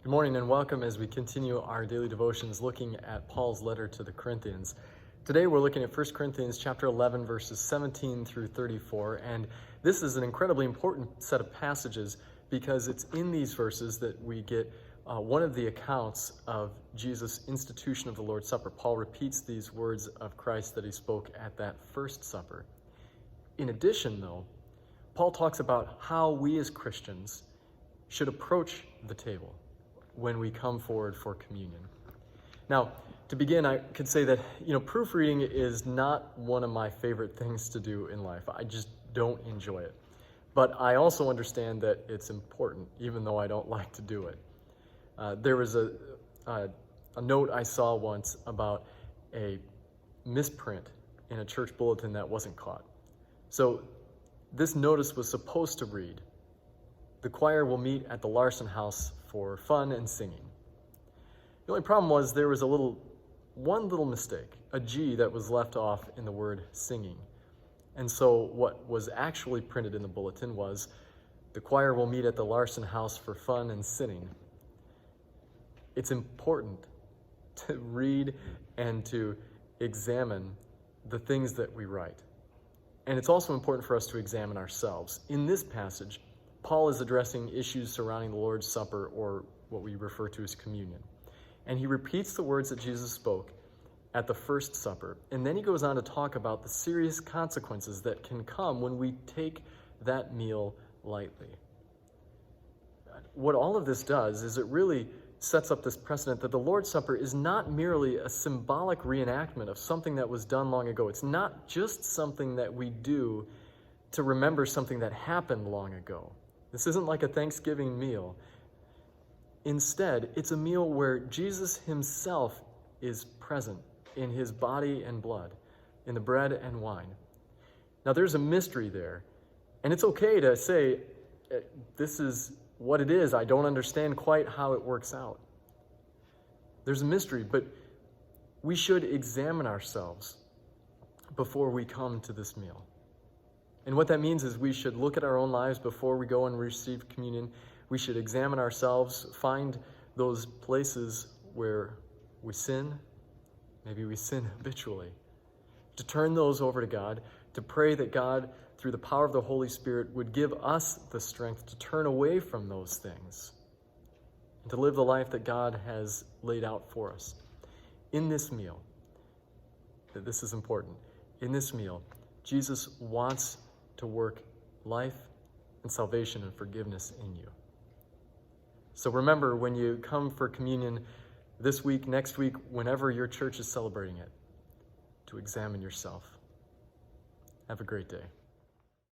Good morning and welcome as we continue our daily devotions looking at Paul's letter to the Corinthians. Today we're looking at 1 Corinthians chapter 11 verses 17 through 34, and this is an incredibly important set of passages because it's in these verses that we get one of the accounts of Jesus' institution of the Lord's Supper. Paul repeats these words of Christ that he spoke at that first supper. In addition, though, Paul talks about how we as Christians should approach the table when we come forward for communion. Now, to begin, I could say that, proofreading is not one of my favorite things to do in life. I just don't enjoy it. But I also understand that it's important, even though I don't like to do it. There was a note I saw once about a misprint in a church bulletin that wasn't caught. So this notice was supposed to read, "The choir will meet at the Larson House for fun and singing." The only problem was there was one little mistake, a G that was left off in the word singing. And so what was actually printed in the bulletin was, "The choir will meet at the Larson House for fun and singing." It's important to read and to examine the things that we write. And it's also important for us to examine ourselves. In this passage, Paul is addressing issues surrounding the Lord's Supper, or what we refer to as communion. And he repeats the words that Jesus spoke at the first supper. And then he goes on to talk about the serious consequences that can come when we take that meal lightly. What all of this does is it really sets up this precedent that the Lord's Supper is not merely a symbolic reenactment of something that was done long ago. It's not just something that we do to remember something that happened long ago. This isn't like a Thanksgiving meal. Instead, it's a meal where Jesus himself is present in his body and blood, in the bread and wine. Now, there's a mystery there, and it's okay to say, this is what it is. I don't understand quite how it works out. There's a mystery, but we should examine ourselves before we come to this meal. And what that means is we should look at our own lives before we go and receive communion. We should examine ourselves, find those places where we sin. Maybe we sin habitually. To turn those over to God, to pray that God, through the power of the Holy Spirit, would give us the strength to turn away from those things and to live the life that God has laid out for us. In this meal, this is important, in this meal, Jesus wants to work life and salvation and forgiveness in you. So remember, when you come for communion this week, next week, whenever your church is celebrating it, to examine yourself. Have a great day.